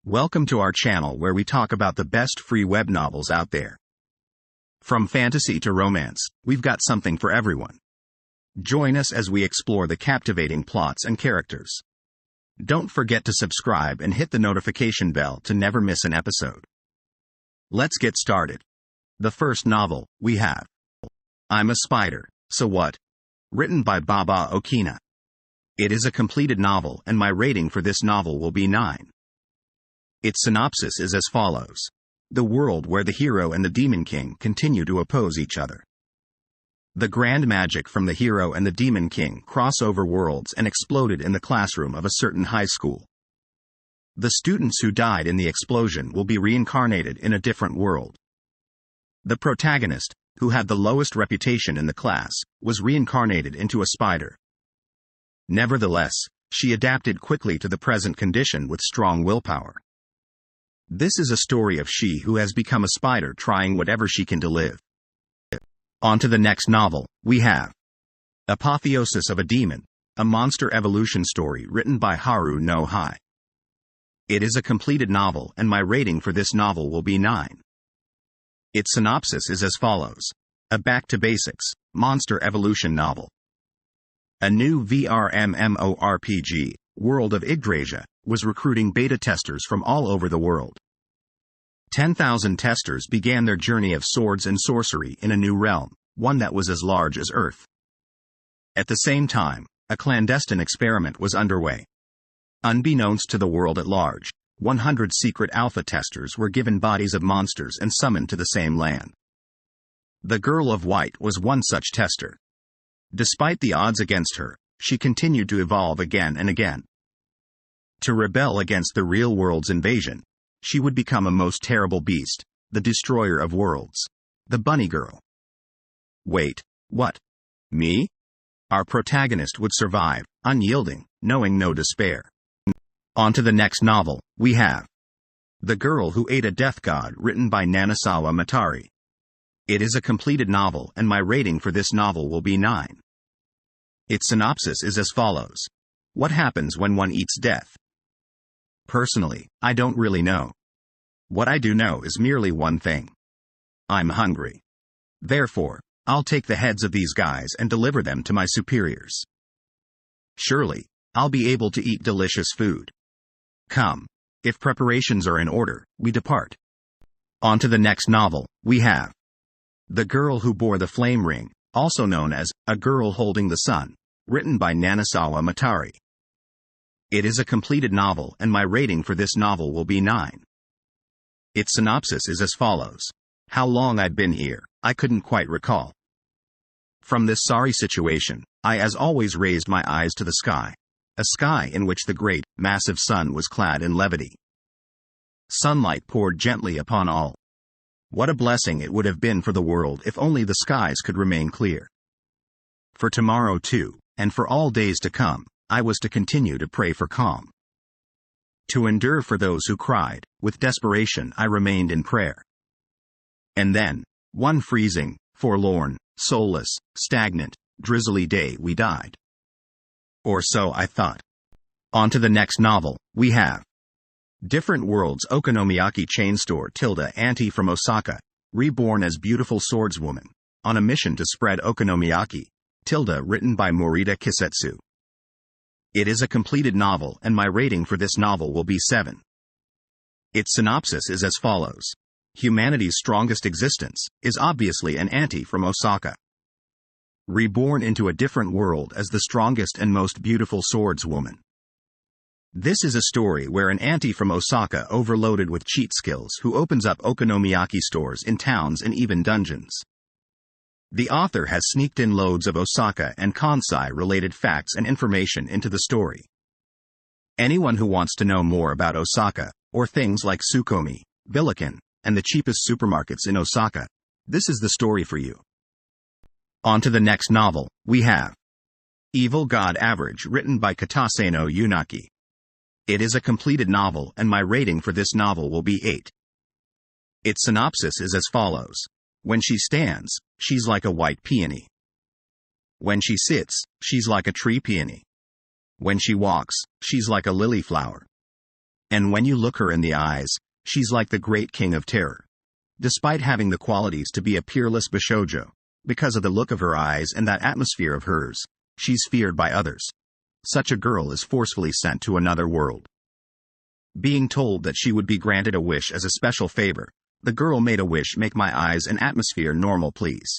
Welcome to our channel where we talk about the best free web novels out there. From fantasy to romance, we've got something for everyone. Join us as we explore the captivating plots and characters. Don't forget to subscribe and hit the notification bell to never miss an episode. Let's get started. The first novel we have, I'm a Spider, So What? Written by Baba Okina. It is a completed novel and my rating for this novel will be 9. Its synopsis is as follows. The world where the hero and the demon king continue to oppose each other. The grand magic from the hero and the demon king cross over worlds and exploded in the classroom of a certain high school. The students who died in the explosion will be reincarnated in a different world. The protagonist, who had the lowest reputation in the class, was reincarnated into a spider. Nevertheless, she adapted quickly to the present condition with strong willpower. This is a story of she who has become a spider trying whatever she can to live. On to the next novel, we have Apotheosis of a Demon, a monster evolution story written by Haru no Hai. It is a completed novel and my rating for this novel will be 9. Its synopsis is as follows. A back-to-basics, monster evolution novel. A new VR MMORPG, World of Yggdrasia, was recruiting beta testers from all over the world. 10,000 testers began their journey of swords and sorcery in a new realm, one that was as large as Earth. At the same time, a clandestine experiment was underway. Unbeknownst to the world at large, 100 secret alpha testers were given bodies of monsters and summoned to the same land. The Girl of White was one such tester. Despite the odds against her, she continued to evolve again and again. To rebel against the real world's invasion, she would become a most terrible beast, the destroyer of worlds, the bunny girl. Wait, what? Me? Our protagonist would survive, unyielding, knowing no despair. On to the next novel, we have The Girl Who Ate a Death God, written by Nanasawa Matari. It is a completed novel and my rating for this novel will be 9. Its synopsis is as follows. What happens when one eats death? Personally, I don't really know. What I do know is merely one thing. I'm hungry. Therefore, I'll take the heads of these guys and deliver them to my superiors. Surely, I'll be able to eat delicious food. Come. If preparations are in order, we depart. On to the next novel, we have The Girl Who Bore the Flame Ring, also known as A Girl Holding the Sun, written by Nanasawa Matari. It is a completed novel and my rating for this novel will be 9. Its synopsis is as follows. How long I'd been here, I couldn't quite recall. From this sorry situation, I as always raised my eyes to the sky, a sky in which the great, massive sun was clad in levity. Sunlight poured gently upon all. What a blessing it would have been for the world if only the skies could remain clear. For tomorrow too, and for all days to come, I was to continue to pray for calm. To endure for those who cried, with desperation I remained in prayer. And then, one freezing, forlorn, soulless, stagnant, drizzly day we died. Or so I thought. On to the next novel, we have Different Worlds Okonomiyaki Chain Store Auntie from Osaka, reborn as beautiful swordswoman, on a mission to spread Okonomiyaki, written by Morita Kisetsu. It is a completed novel and my rating for this novel will be 7. Its synopsis is as follows. Humanity's strongest existence is obviously an auntie from Osaka. Reborn into a different world as the strongest and most beautiful swordswoman. This is a story where an auntie from Osaka overloaded with cheat skills who opens up Okonomiyaki stores in towns and even dungeons. The author has sneaked in loads of Osaka and Kansai-related facts and information into the story. Anyone who wants to know more about Osaka, or things like Tsukomi, Billiken, and the cheapest supermarkets in Osaka, this is the story for you. On to the next novel, we have Evil God Average, written by Katase no Yunaki. It is a completed novel and my rating for this novel will be 8. Its synopsis is as follows. When she stands, she's like a white peony. When she sits, she's like a tree peony. When she walks, she's like a lily flower. And when you look her in the eyes, she's like the great king of terror. Despite having the qualities to be a peerless bishoujo, because of the look of her eyes and that atmosphere of hers, she's feared by others. Such a girl is forcefully sent to another world. Being told that she would be granted a wish as a special favor, the girl made a wish: make my eyes and atmosphere normal, please.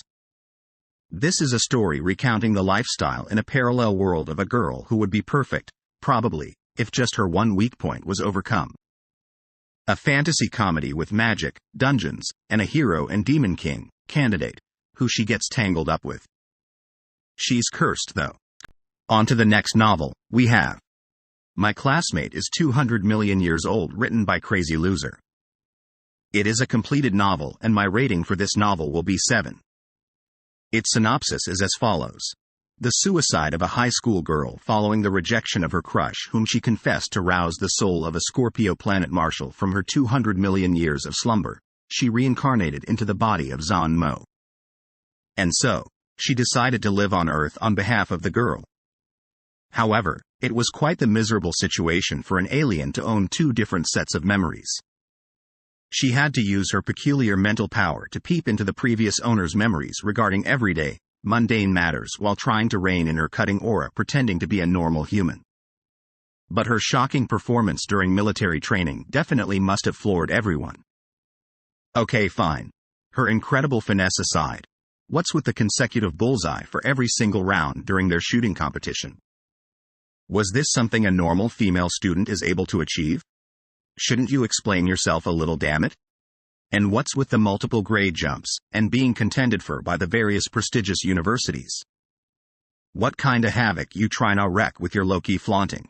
This is a story recounting the lifestyle in a parallel world of a girl who would be perfect, probably, if just her one weak point was overcome. A fantasy comedy with magic, dungeons, and a hero and demon king, candidate, who she gets tangled up with. She's cursed, though. On to the next novel, we have My Classmate is 200 Million Years Old, written by Crazy Loser. It is a completed novel, and my rating for this novel will be 7. Its synopsis is as follows. The suicide of a high school girl following the rejection of her crush, whom she confessed to rouse the soul of a Scorpio planet marshal from her 200 million years of slumber. She reincarnated into the body of Zan Mo. And so, she decided to live on Earth on behalf of the girl. However, it was quite the miserable situation for an alien to own two different sets of memories. She had to use her peculiar mental power to peep into the previous owner's memories regarding everyday, mundane matters while trying to rein in her cutting aura, pretending to be a normal human. But her shocking performance during military training definitely must have floored everyone. Okay, fine. Her incredible finesse aside, what's with the consecutive bullseye for every single round during their shooting competition? Was this something a normal female student is able to achieve? Shouldn't you explain yourself a little, damn it? And what's with the multiple grade jumps, and being contended for by the various prestigious universities? What kinda havoc you tryna wreck with your low-key flaunting?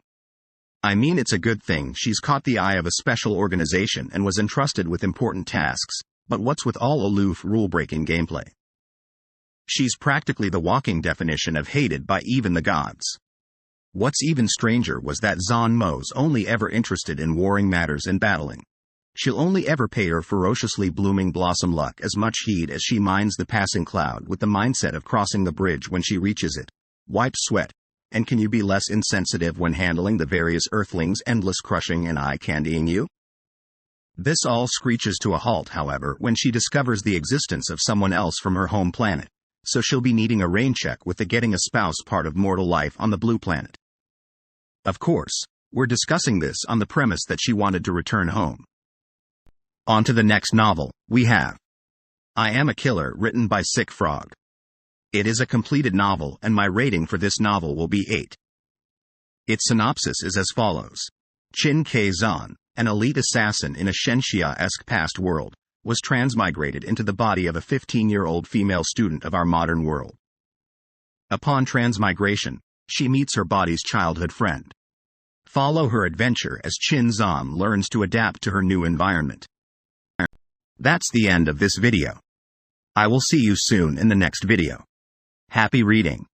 I mean, it's a good thing she's caught the eye of a special organization and was entrusted with important tasks, but what's with all aloof, rule-breaking gameplay? She's practically the walking definition of hated by even the gods. What's even stranger was that Zan Mo's only ever interested in warring matters and battling. She'll only ever pay her ferociously blooming blossom luck as much heed as she minds the passing cloud with the mindset of crossing the bridge when she reaches it. Wipe sweat. And can you be less insensitive when handling the various earthlings endless crushing and eye-candying you? This all screeches to a halt, however, when she discovers the existence of someone else from her home planet, so she'll be needing a rain check with the getting a spouse part of mortal life on the blue planet. Of course, we're discussing this on the premise that she wanted to return home. On to the next novel, we have I Am A Killer, written by Sick Frog. It is a completed novel, and my rating for this novel will be 8. Its synopsis is as follows. Chin K-zan, an elite assassin in a Shenxia-esque past world, was transmigrated into the body of a 15-year-old female student of our modern world. Upon transmigration, she meets her body's childhood friend. Follow her adventure as Chin Zan learns to adapt to her new environment. That's the end of this video. I will see you soon in the next video. Happy reading.